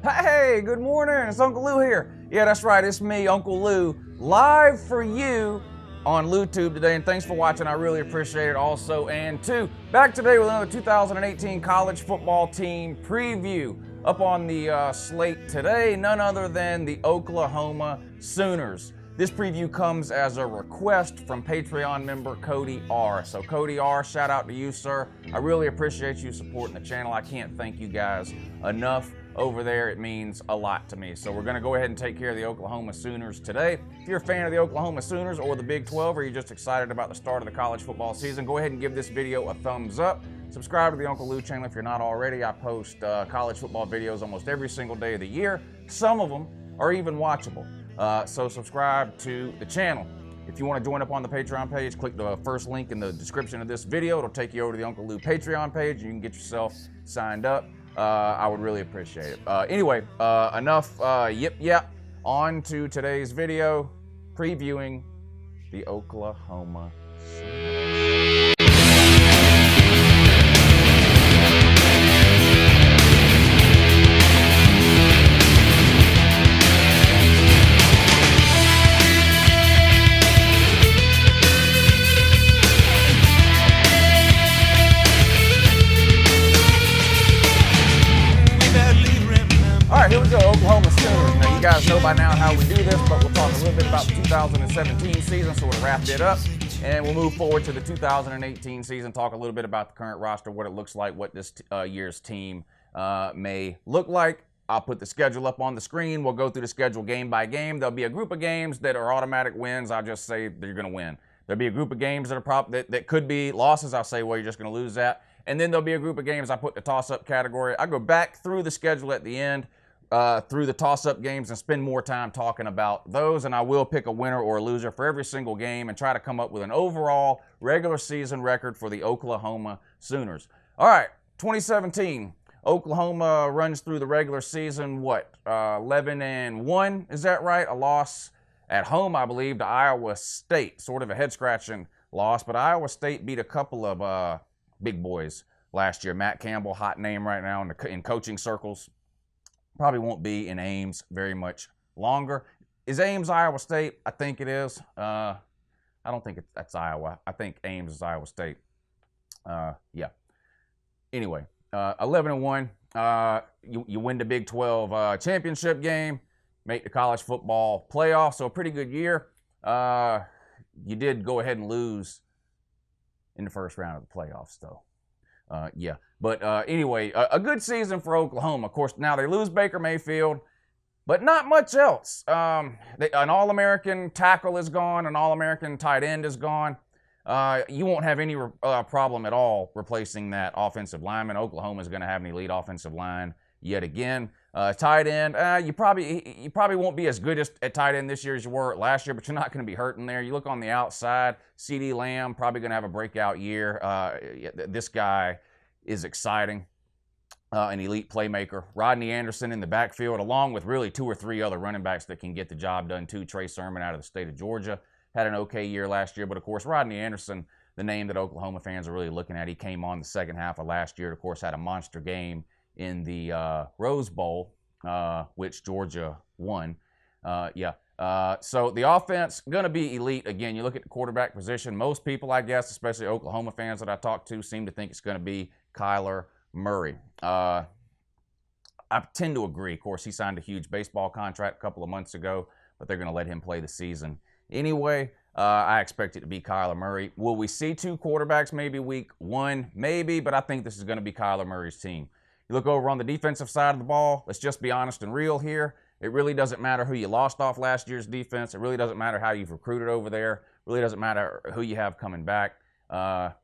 Hey, good morning, it's Uncle Lou here. Yeah, that's right, it's me, Uncle Lou, live for you on LouTube today, and thanks for watching, I really appreciate it also. And two, back today with another 2018 college football team preview. Up on the slate today, none other than the Oklahoma Sooners. This preview comes as a request from Patreon member Cody R. So Cody R, shout out to you, sir. I really appreciate you supporting the channel. I can't thank you guys enough over there. It means a lot to me. So we're going to go ahead and take care of the Oklahoma Sooners today. If you're a fan of the Oklahoma Sooners or the Big 12, or you're just excited about the start of the college football season, go ahead and give this video a thumbs up. Subscribe to the Uncle Lou channel if you're not already. I post college football videos almost every single day of the year. Some of them are even watchable. So subscribe to the channel. If you want to join up on the Patreon page, click the first link in the description of this video. It'll take you over to the Uncle Lou Patreon page, and you can get yourself signed up. I would really appreciate it. Anyway, enough yip. On to today's video, previewing the Oklahoma Sooners. Here we go, Oklahoma Sooners. Now, you guys know by now how we do this, but we'll talk a little bit about the 2017 season, sort of wrap it up, and we'll move forward to the 2018 season, talk a little bit about the current roster, what it looks like, what this year's team may look like. I'll put the schedule up on the screen. We'll go through the schedule game by game. There'll be a group of games that are automatic wins. I'll just say they're going to win. There'll be a group of games that are that could be losses. I'll say, well, you're just going to lose that. And then there'll be a group of games I put the toss-up category. I go back through the schedule at the end, through the toss-up games, and spend more time talking about those, and I will pick a winner or a loser for every single game and try to come up with an overall regular season record for the Oklahoma Sooners. All right, 2017, Oklahoma runs through the regular season, 11-1, is that right? A loss at home, I believe, to Iowa State, sort of a head-scratching loss, but Iowa State beat a couple of big boys last year. Matt Campbell, hot name right now in coaching circles. Probably won't be in Ames very much longer. Is Ames Iowa State? I think it is. I don't think that's Iowa. I think Ames is Iowa State. Yeah. Anyway, 11-1. You win the Big 12 championship game, make the college football playoff. So a pretty good year. You did go ahead and lose in the first round of the playoffs, though. Yeah, but anyway, a good season for Oklahoma. Of course, now they lose Baker Mayfield, but not much else. An All-American tackle is gone. An All-American tight end is gone. You won't have any problem at all replacing that offensive lineman. Oklahoma is going to have an elite offensive line yet again. Tight end, you probably won't be as good at tight end this year as you were last year, but you're not going to be hurting there. You look on the outside, CeeDee Lamb probably going to have a breakout year. This guy is exciting, an elite playmaker. Rodney Anderson in the backfield, along with really 2 or 3 other running backs that can get the job done too. Trey Sermon out of the state of Georgia had an okay year last year, but of course Rodney Anderson, the name that Oklahoma fans are really looking at, he came on the second half of last year. Of course, had a monster game in the Rose Bowl, which Georgia won. So the offense going to be elite again. You look at the quarterback position. Most people, I guess, especially Oklahoma fans that I talk to, seem to think it's going to be Kyler Murray. I tend to agree. Of course, he signed a huge baseball contract a couple of months ago, but they're going to let him play the season anyway. I expect it to be Kyler Murray. Will we see 2 quarterbacks maybe week 1? Maybe, but I think this is going to be Kyler Murray's team. You look over on the defensive side of the ball, let's just be honest and real here. It really doesn't matter who you lost off last year's defense. It really doesn't matter how you've recruited over there. It really doesn't matter who you have coming back.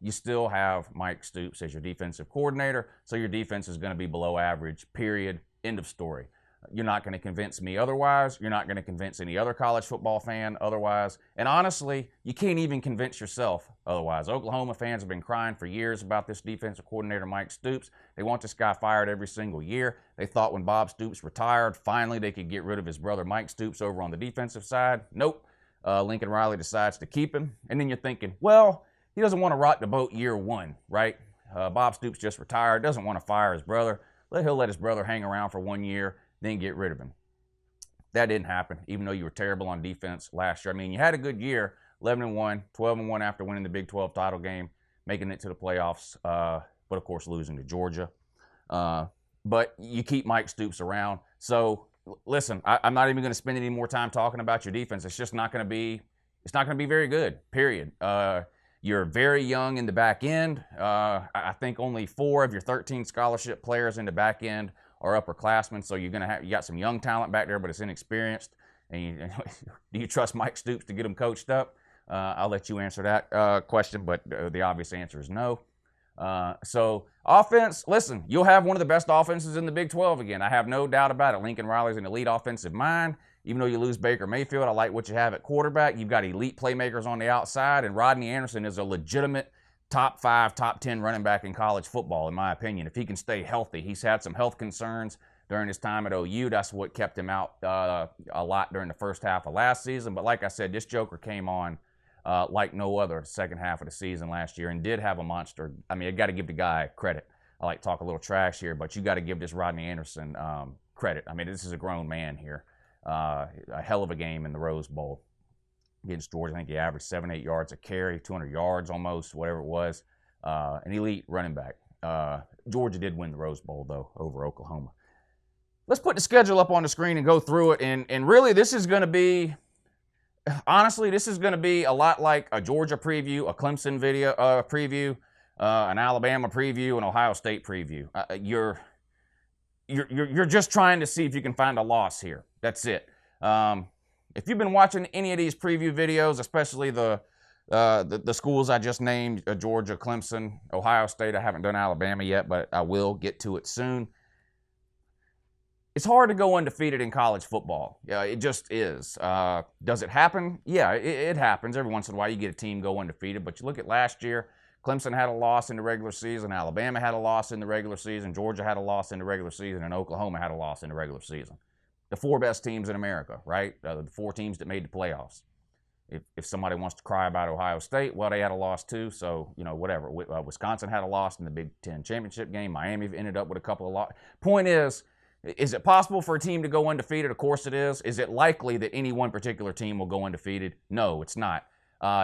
You still have Mike Stoops as your defensive coordinator, so your defense is going to be below average, period, end of story. You're not going to convince me otherwise. You're not going to convince any other college football fan otherwise. And honestly, you can't even convince yourself otherwise. Oklahoma fans have been crying for years about this defensive coordinator, Mike Stoops. They want this guy fired every single year. They thought when Bob Stoops retired, finally they could get rid of his brother Mike Stoops over on the defensive side. Nope. Lincoln Riley decides to keep him. And then you're thinking, well, he doesn't want to rock the boat year 1, right? Bob Stoops just retired, doesn't want to fire his brother. He'll let his brother hang around for 1 year, then get rid of him. That didn't happen, even though you were terrible on defense last year. I mean, you had a good year, 11-1, 12-1 after winning the Big 12 title game, making it to the playoffs, but of course losing to Georgia. But you keep Mike Stoops around. So listen, I'm not even going to spend any more time talking about your defense. It's just not going to be. It's not going to be very good. Period. You're very young in the back end. I think only 4 of your 13 scholarship players in the back end are upperclassmen. So you got some young talent back there, but it's inexperienced. And do you trust Mike Stoops to get them coached up? I'll let you answer that question, but the obvious answer is no. So offense, listen, you'll have one of the best offenses in the Big 12 again. I have no doubt about it. Lincoln Riley's an elite offensive mind. Even though you lose Baker Mayfield, I like what you have at quarterback. You've got elite playmakers on the outside, and Rodney Anderson is a legitimate top 5, top 10 running back in college football, in my opinion. If he can stay healthy, he's had some health concerns during his time at OU. That's what kept him out a lot during the first half of last season. But like I said, this joker came on like no other the second half of the season last year and did have a monster. I mean, I got to give the guy credit. I like to talk a little trash here, but you got to give this Rodney Anderson credit. I mean, this is a grown man here. A hell of a game in the Rose Bowl against Georgia. I think he averaged 7-8 yards a carry, 200 yards almost, whatever it was. An elite running back. Georgia did win the Rose Bowl, though, over Oklahoma. Let's put the schedule up on the screen and go through it. And really, this is going to be, honestly, this is going to be a lot like a Georgia preview, a Clemson video preview, an Alabama preview, an Ohio State preview. You're just trying to see if you can find a loss here. That's it. If you've been watching any of these preview videos, especially the schools I just named, Georgia, Clemson, Ohio State, I haven't done Alabama yet, but I will get to it soon. It's hard to go undefeated in college football. It just is. Does it happen? Yeah, it happens. Every once in a while you get a team go undefeated, but you look at last year, Clemson had a loss in the regular season, Alabama had a loss in the regular season, Georgia had a loss in the regular season, and Oklahoma had a loss in the regular season. The 4 best teams in America, right? The 4 teams that made the playoffs. If somebody wants to cry about Ohio State, well, they had a loss too, so, whatever. Wisconsin had a loss in the Big Ten championship game. Miami ended up with a couple of losses. Point is it possible for a team to go undefeated? Of course it is. Is it likely that any one particular team will go undefeated? No, it's not.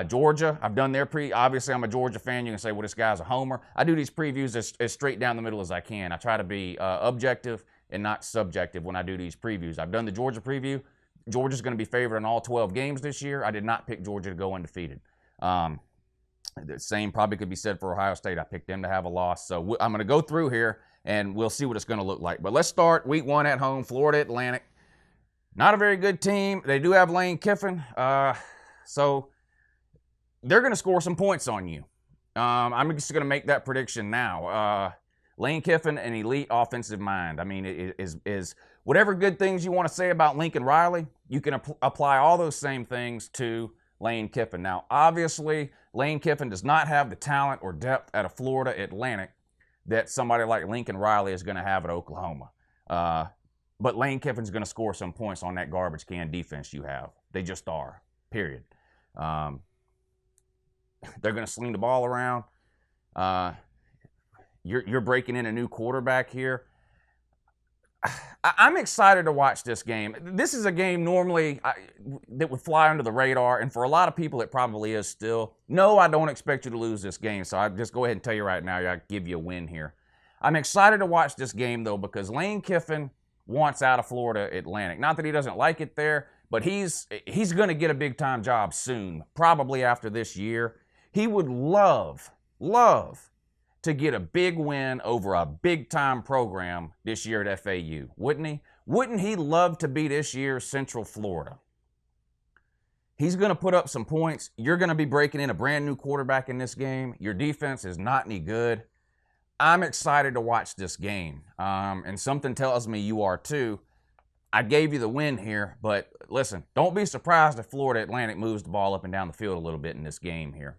Georgia, I've done their obviously I'm a Georgia fan. You can say, well, this guy's a homer. I do these previews as straight down the middle as I can. I try to be objective and not subjective when I do these previews. I've done the Georgia preview. Georgia's going to be favored in all 12 games this year. I did not pick Georgia to go undefeated. The same probably could be said for Ohio State. I picked them to have a loss. So I'm going to go through here, and we'll see what it's going to look like. But let's start week 1 at home, Florida Atlantic. Not a very good team. They do have Lane Kiffin. So they're going to score some points on you. I'm just going to make that prediction now. Lane Kiffin, an elite offensive mind. I mean, is whatever good things you want to say about Lincoln Riley, you can apply all those same things to Lane Kiffin. Now, obviously, Lane Kiffin does not have the talent or depth at a Florida Atlantic that somebody like Lincoln Riley is going to have at Oklahoma. But Lane Kiffin's going to score some points on that garbage can defense you have. They just are, period. They're going to sling the ball around. You're breaking in a new quarterback here. I'm excited to watch this game. This is a game normally that would fly under the radar, and for a lot of people it probably is still. No, I don't expect you to lose this game, so I just go ahead and tell you right now, I give you a win here. I'm excited to watch this game, though, because Lane Kiffin wants out of Florida Atlantic. Not that he doesn't like it there, but he's going to get a big-time job soon, probably after this year. He would love to get a big win over a big-time program this year at FAU, wouldn't he? Wouldn't he love to be this year's Central Florida? He's going to put up some points. You're going to be breaking in a brand-new quarterback in this game. Your defense is not any good. I'm excited to watch this game, and something tells me you are too. I gave you the win here, but listen, don't be surprised if Florida Atlantic moves the ball up and down the field a little bit in this game here.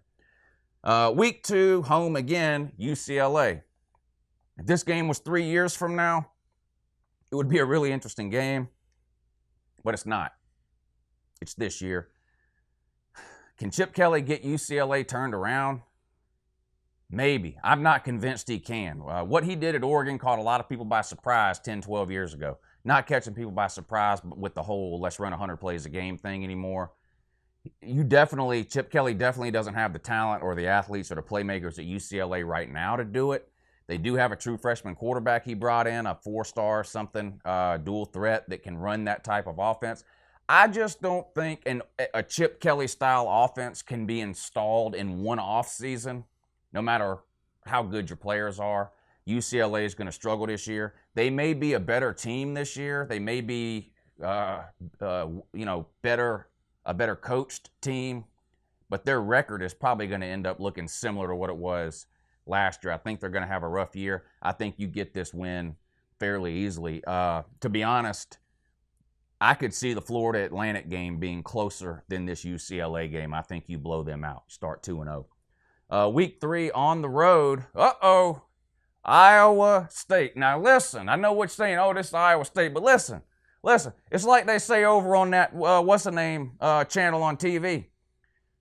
Week 2, home again, UCLA. If this game was 3 years from now, it would be a really interesting game, but it's not. It's this year. Can Chip Kelly get UCLA turned around? Maybe. I'm not convinced he can. What he did at Oregon caught a lot of people by surprise 10, 12 years ago. Not catching people by surprise with the whole let's run 100 plays a game thing anymore. Chip Kelly definitely doesn't have the talent or the athletes or the playmakers at UCLA right now to do it. They do have a true freshman quarterback he brought in, a 4-star something, dual threat that can run that type of offense. I just don't think a Chip Kelly style offense can be installed in one off season, no matter how good your players are. UCLA is going to struggle this year. They may be a better team this year. They may be, a better coached team, but their record is probably going to end up looking similar to what it was last year. I think they're going to have a rough year. I think you get this win fairly easily. To be honest, I could see the Florida Atlantic game being closer than this UCLA game. I think you blow them out. Start 2-0. Week 3 on the road. Iowa State. Now listen, I know what you're saying. Oh, this is Iowa State, but listen. It's like they say over on that channel on TV.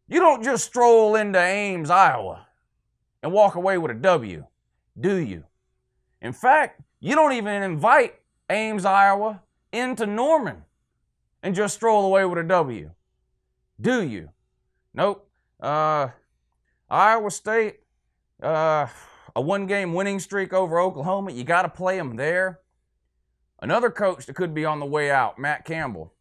You don't just stroll into Ames, Iowa, and walk away with a W, do you? In fact, you don't even invite Ames, Iowa, into Norman and just stroll away with a W, do you? Nope. Iowa State, a 1-game winning streak over Oklahoma. You got to play them there. Another coach that could be on the way out, Matt Campbell.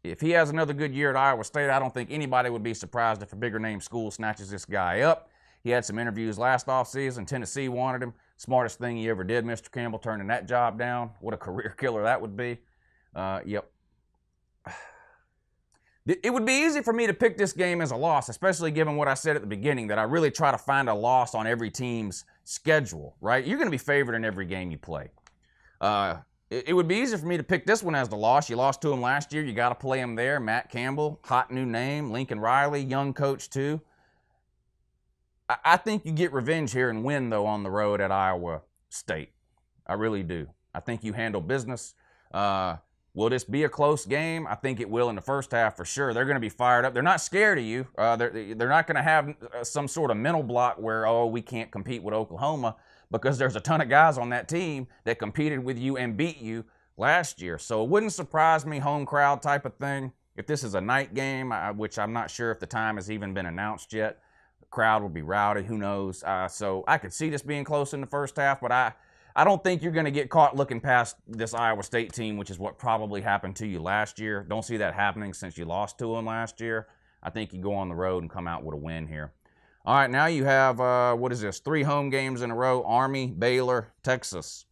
If he has another good year at Iowa State, I don't think anybody would be surprised if a bigger name school snatches this guy up. He had some interviews last offseason. Tennessee wanted him. Smartest thing he ever did, Mr. Campbell, turning that job down. What a career killer that would be. Yep. It would be easy for me to pick this game as a loss, especially given what I said at the beginning, that I really try to find a loss on every team's schedule, right? You're going to be favored in every game you play. It would be easy for me to pick this one as the loss. You lost to him last year. You got to play him there. Matt Campbell, hot new name. Lincoln Riley, young coach too. I think you get revenge here and win, though, on the road at Iowa State. I really do. I think you handle business. Will this be a close game? I think it will in the first half for sure. They're going to be fired up. They're not scared of you. They're not going to have some sort of mental block where, oh, we can't compete with Oklahoma, because there's a ton of guys on that team that competed with you and beat you last year. So it wouldn't surprise me, home crowd type of thing. If this is a night game, which I'm not sure if the time has even been announced yet, the crowd will be rowdy. Who knows? So I could see this being close in the first half, but I don't think you're going to get caught looking past this Iowa State team, which is what probably happened to you last year. Don't see that happening since you lost to them last year. I think you go on the road and come out with a win here. All right, now you have, 3 home games in a row: Army, Baylor, Texas.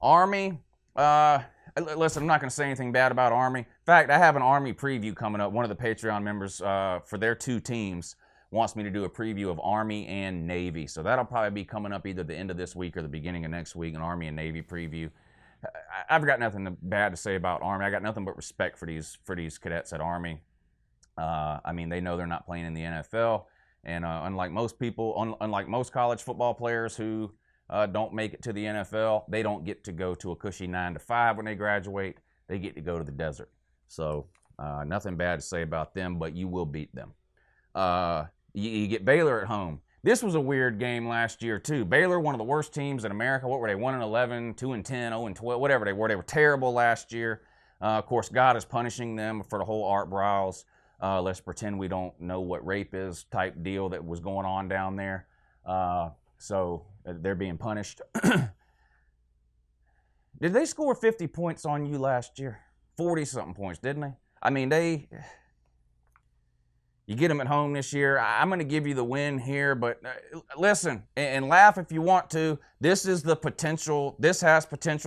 Army, listen, I'm not going to say anything bad about Army. In fact, I have an Army preview coming up. One of the Patreon members for their 2 teams wants me to do a preview of Army and Navy. So that'll probably be coming up either the end of this week or the beginning of next week, an Army and Navy preview. I've got nothing bad to say about Army. I got nothing but respect for these cadets at Army. I mean, they know they're not playing in the NFL. And unlike most college football players who don't make it to the NFL, they don't get to go to a cushy 9 to 5 when they graduate. They get to go to the desert. So nothing bad to say about them, but you will beat them. You get Baylor at home. This was a weird game last year too. Baylor, one of the worst teams in America. What were they? 1-11, 2-10, 0-12, whatever they were. They were terrible last year. Of course, God is punishing them for the whole Art Briles. Let's pretend we don't know what rape is type deal that was going on down there. So they're being punished. Did they score 50 points on you last year? 40-something points, didn't they? I mean, you get them at home this year. I'm going to give you the win here, but listen, and laugh if you want to. This has potential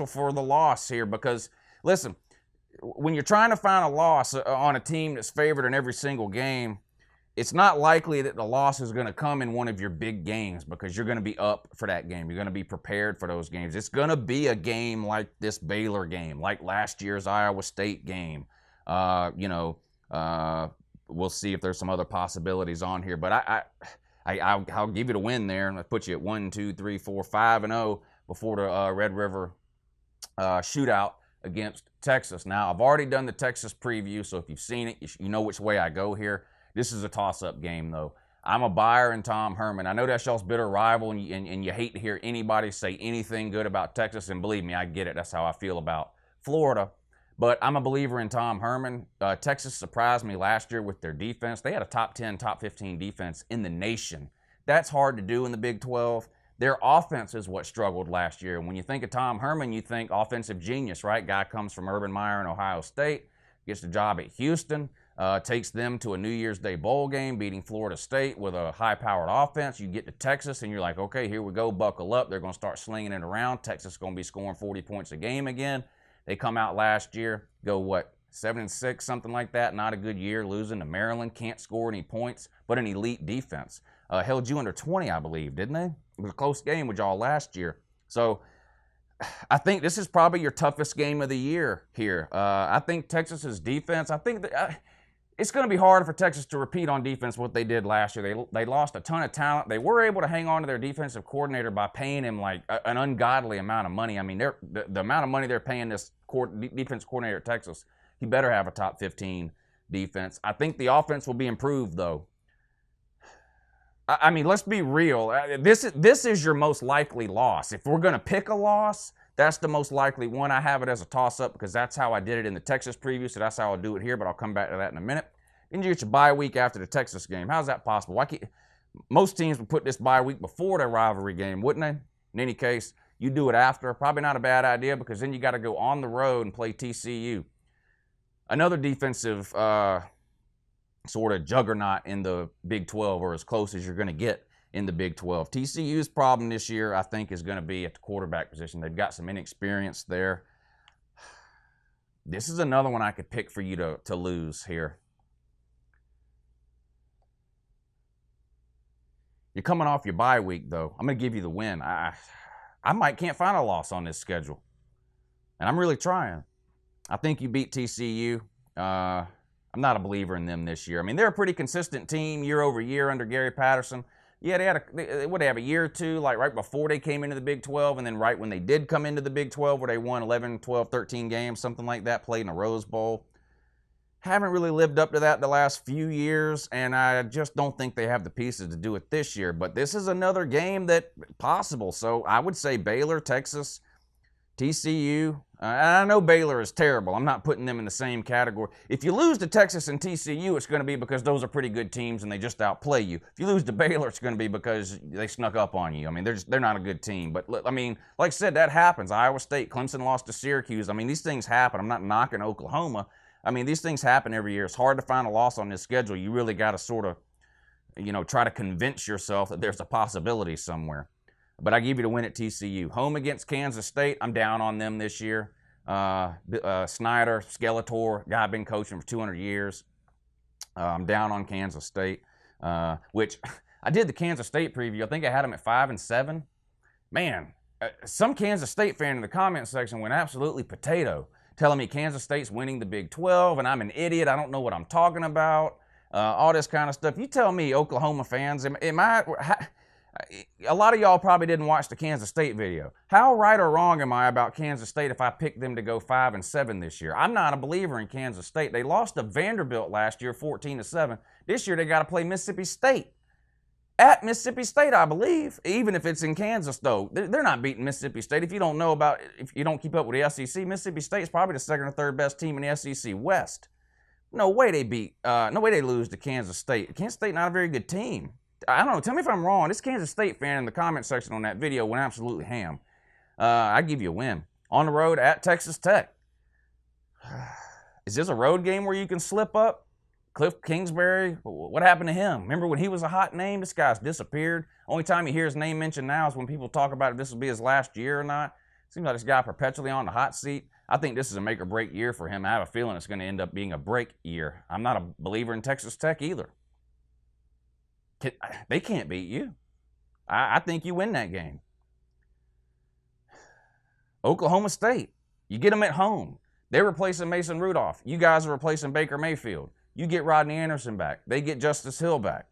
for the loss here because, listen, when you're trying to find a loss on a team that's favored in every single game, it's not likely that the loss is going to come in one of your big games because you're going to be up for that game. You're going to be prepared for those games. It's going to be a game like this Baylor game, like last year's Iowa State game. We'll see if there's some other possibilities on here, but I'll give you the win there, and I'll put you at 5-0 before the Red River shootout against Texas. Now, I've already done the Texas preview, so if you've seen it, you know which way I go here. This is a toss-up game, though. I'm a buyer in Tom Herman. I know that's y'all's bitter rival, and you hate to hear anybody say anything good about Texas, and believe me, I get it. That's how I feel about Florida. But I'm a believer in Tom Herman. Texas surprised me last year with their defense. They had a top 10, top 15 defense in the nation. That's hard to do in the Big 12. Their offense is what struggled last year. When you think of Tom Herman, you think offensive genius, right? Guy comes from Urban Meyer in Ohio State, gets the job at Houston, takes them to a New Year's Day bowl game, beating Florida State with a high-powered offense. You get to Texas, and you're like, okay, here we go, buckle up. They're going to start slinging it around. Texas is going to be scoring 40 points a game again. They come out last year, go what, 7-6, something like that. Not a good year, losing to Maryland. Can't score any points, but an elite defense. Held you under 20, I believe, didn't they? It was a close game with y'all last year. So I think this is probably your toughest game of the year here. I think Texas's defense, I think that, it's going to be hard for Texas to repeat on defense what they did last year. They lost a ton of talent. They were able to hang on to their defensive coordinator by paying him like an ungodly amount of money. I mean, the amount of money they're paying this defense coordinator at Texas, he better have a top 15 defense. I think the offense will be improved, though. I mean, let's be real. This is your most likely loss. If we're going to pick a loss, that's the most likely one. I have it as a toss-up because that's how I did it in the Texas preview, so that's how I'll do it here, but I'll come back to that in a minute. Then you get your bye week after the Texas game. How's that possible? Most teams would put this bye week before their rivalry game, wouldn't they? In any case, you do it after. Probably not a bad idea because then you got to go on the road and play TCU. Another defensive sort of juggernaut in the Big 12, or as close as you're going to get in the Big 12. TCU's problem this year, I think, is going to be at the quarterback position. They've got some inexperience there. This is another one I could pick for you to lose here. You're coming off your bye week, though. I'm going to give you the win. I can't find a loss on this schedule, and I'm really trying. I think you beat TCU. I'm not a believer in them this year. I mean, they're a pretty consistent team year over year under Gary Patterson. Yeah, they would have a year or two, like right before they came into the Big 12, and then right when they did come into the Big 12, where they won 11, 12, 13 games, something like that, played in a Rose Bowl. Haven't really lived up to that the last few years, and I just don't think they have the pieces to do it this year. But this is another game that possible. So I would say Baylor, Texas, TCU. I know Baylor is terrible. I'm not putting them in the same category. If you lose to Texas and TCU, it's going to be because those are pretty good teams and they just outplay you. If you lose to Baylor, it's going to be because they snuck up on you. I mean, they're not a good team. But, I mean, like I said, that happens. Iowa State, Clemson lost to Syracuse. I mean, these things happen. I'm not knocking Oklahoma. I mean, these things happen every year. It's hard to find a loss on this schedule. You really got to sort of, try to convince yourself that there's a possibility somewhere. But I give you the win at TCU. Home against Kansas State, I'm down on them this year. Snyder, Skeletor, guy been coaching for 200 years. I'm down on Kansas State, which I did the Kansas State preview. I think I had them at 5-7. Man, some Kansas State fan in the comment section went absolutely potato, telling me Kansas State's winning the Big 12, and I'm an idiot. I don't know what I'm talking about. All this kind of stuff. You tell me, Oklahoma fans, a lot of y'all probably didn't watch the Kansas State video. How right or wrong am I about Kansas State if I picked them to go 5-7 this year? I'm not a believer in Kansas State. They lost to Vanderbilt last year, 14-7. This year they got to play Mississippi State. At Mississippi State, I believe, even if it's in Kansas, though. They're not beating Mississippi State. If you don't keep up with the SEC, Mississippi State's probably the second or third best team in the SEC West. No way they lose to Kansas State. Kansas State not a very good team. I don't know. Tell me if I'm wrong. This Kansas State fan in the comment section on that video went absolutely ham. I give you a win. On the road at Texas Tech. Is this a road game where you can slip up? Cliff Kingsbury, what happened to him? Remember when he was a hot name? This guy's disappeared. Only time you hear his name mentioned now is when people talk about if this will be his last year or not. Seems like this guy perpetually on the hot seat. I think this is a make or break year for him. I have a feeling it's going to end up being a break year. I'm not a believer in Texas Tech either. They can't beat you. I think you win that game. Oklahoma State, you get them at home. They're replacing Mason Rudolph. You guys are replacing Baker Mayfield. You get Rodney Anderson back. They get Justice Hill back.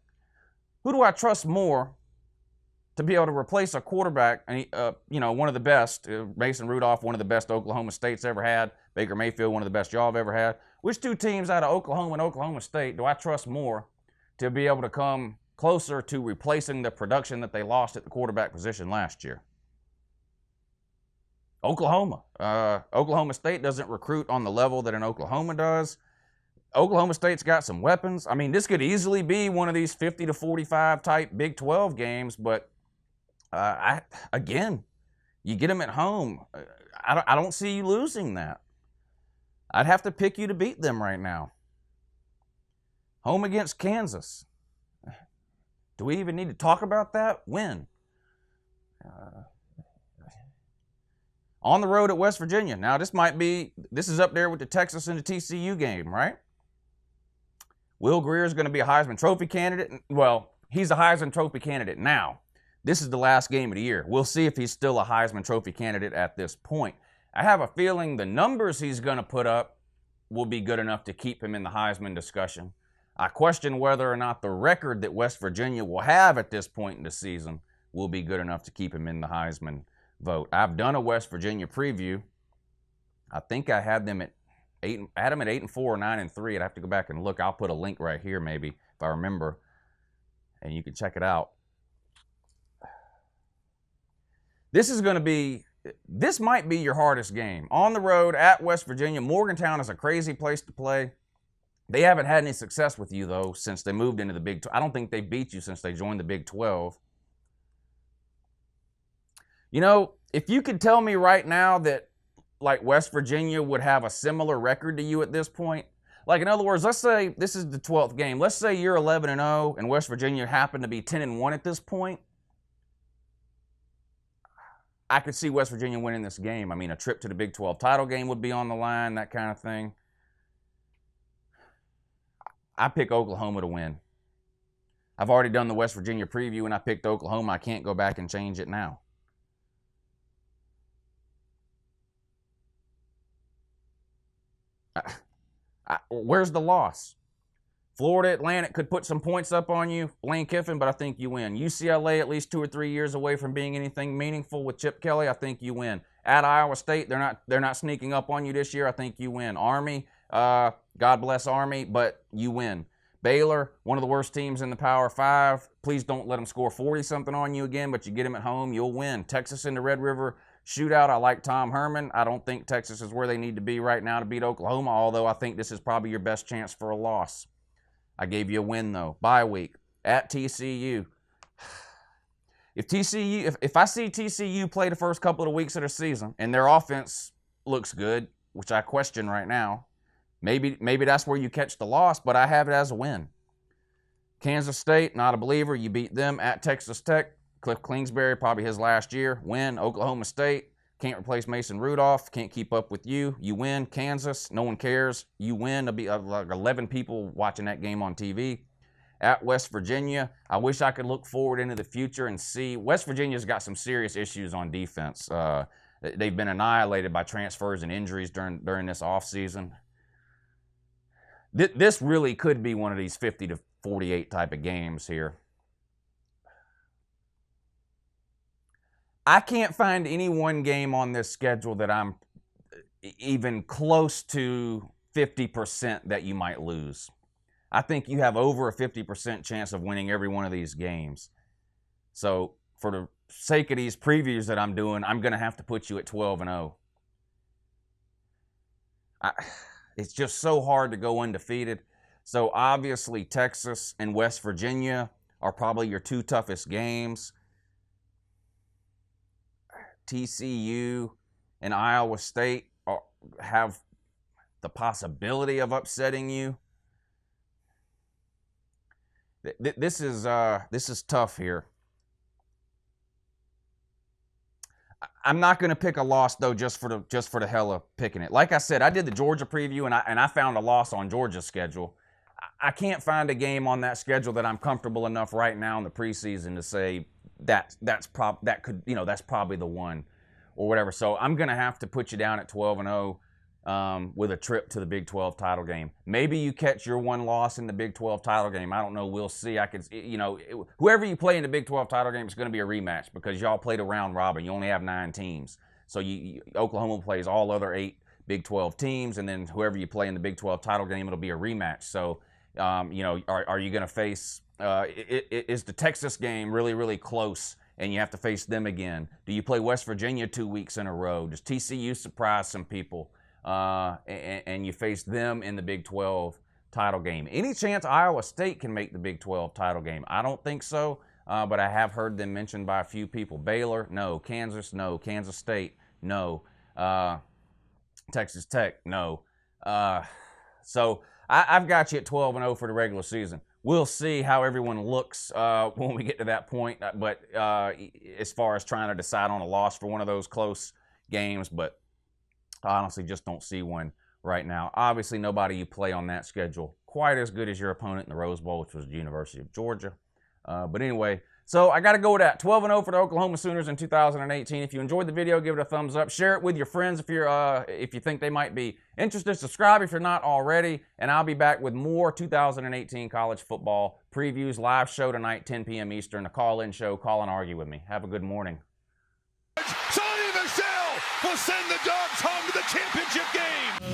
Who do I trust more to be able to replace a quarterback, one of the best, Mason Rudolph, one of the best Oklahoma State's ever had, Baker Mayfield, one of the best y'all have ever had. Which two teams out of Oklahoma and Oklahoma State do I trust more to be able to come closer to replacing the production that they lost at the quarterback position last year. Oklahoma. Oklahoma State doesn't recruit on the level that an Oklahoma does. Oklahoma State's got some weapons. I mean, this could easily be one of these 50-45 type Big 12 games, but again, you get them at home. I don't see you losing that. I'd have to pick you to beat them right now. Home against Kansas. Do we even need to talk about that? Win. On the road at West Virginia. Now, this is up there with the Texas and the TCU game, right? Will Greer is going to be a Heisman Trophy candidate. Well, he's a Heisman Trophy candidate now. This is the last game of the year. We'll see if he's still a Heisman Trophy candidate at this point. I have a feeling the numbers he's going to put up will be good enough to keep him in the Heisman discussion. I question whether or not the record that West Virginia will have at this point in the season will be good enough to keep him in the Heisman vote. I've done a West Virginia preview. I think I had them at 8-4 or 9-3. I'd have to go back and look. I'll put a link right here maybe if I remember, and you can check it out. This might be your hardest game. On the road at West Virginia. Morgantown is a crazy place to play. They haven't had any success with you, though, since they moved into the Big 12. I don't think they beat you since they joined the Big 12. You know, if you could tell me right now that, like, West Virginia would have a similar record to you at this point, like, in other words, let's say this is the 12th game. Let's say you're 11-0 and West Virginia happened to be 10-1 at this point. I could see West Virginia winning this game. I mean, a trip to the Big 12 title game would be on the line, that kind of thing. I pick Oklahoma to win. I've already done the West Virginia preview and I picked Oklahoma. I can't go back and change it now. Where's the loss? Florida Atlantic could put some points up on you, Lane Kiffin, but I think you win. UCLA at least 2 or 3 years away from being anything meaningful with Chip Kelly. I think you win. At Iowa State, they're not sneaking up on you this year. I think you win. Army, God bless Army, but you win. Baylor, one of the worst teams in the Power 5. Please don't let them score 40-something on you again, but you get them at home, you'll win. Texas in the Red River Shootout, I like Tom Herman. I don't think Texas is where they need to be right now to beat Oklahoma, although I think this is probably your best chance for a loss. I gave you a win, though. Bye week at TCU. If I see TCU play the first couple of weeks of the season and their offense looks good, which I question right now, maybe that's where you catch the loss, but I have it as a win. Kansas State, not a believer. You beat them at Texas Tech. Cliff Kingsbury, probably his last year. Win. Oklahoma State, can't replace Mason Rudolph. Can't keep up with you. You win. Kansas, no one cares. You win. There'll be like 11 people watching that game on TV. At West Virginia, I wish I could look forward into the future and see. West Virginia's got some serious issues on defense. They've been annihilated by transfers and injuries during this offseason. This really could be one of these 50-48 type of games here. I can't find any one game on this schedule that I'm even close to 50% that you might lose. I think you have over a 50% chance of winning every one of these games. So for the sake of these previews that I'm doing, I'm going to have to put you at 12-0. It's just so hard to go undefeated. So obviously Texas and West Virginia are probably your two toughest games. TCU and Iowa State have the possibility of upsetting you. This is tough here. I'm not going to pick a loss though, just for the hell of picking it. Like I said, I did the Georgia preview and I found a loss on Georgia's schedule. I can't find a game on that schedule that I'm comfortable enough right now in the preseason to say that's probably the one or whatever. So I'm going to have to put you down at 12-0 with a trip to the Big 12 title game. Maybe you catch your one loss in the Big 12 title game. I don't know. We'll see. Whoever you play in the Big 12 title game is going to be a rematch because y'all played a round robin. You only have 9 teams. So Oklahoma plays all other 8 Big 12 teams, and then whoever you play in the Big 12 title game, it'll be a rematch. So, are you going to face Is the Texas game really, really close and you have to face them again? Do you play West Virginia 2 weeks in a row? Does TCU surprise some people and you face them in the Big 12 title game? Any chance Iowa State can make the Big 12 title game? I don't think so, but I have heard them mentioned by a few people. Baylor, no. Kansas, no. Kansas State, no. Texas Tech, no. So I've got you at 12-0 for the regular season. We'll see how everyone looks when we get to that point. But as far as trying to decide on a loss for one of those close games, but I honestly just don't see one right now. Obviously, nobody you play on that schedule quite as good as your opponent in the Rose Bowl, which was the University of Georgia. But anyway, so I got to go with that. 12-0 for the Oklahoma Sooners in 2018. If you enjoyed the video, give it a thumbs up. Share it with your friends if you think they might be interested. Subscribe if you're not already. And I'll be back with more 2018 college football previews. Live show tonight, 10 p.m. Eastern. A call-in show. Call and argue with me. Have a good morning. Sonny Michel will send the Dogs home to the championship game.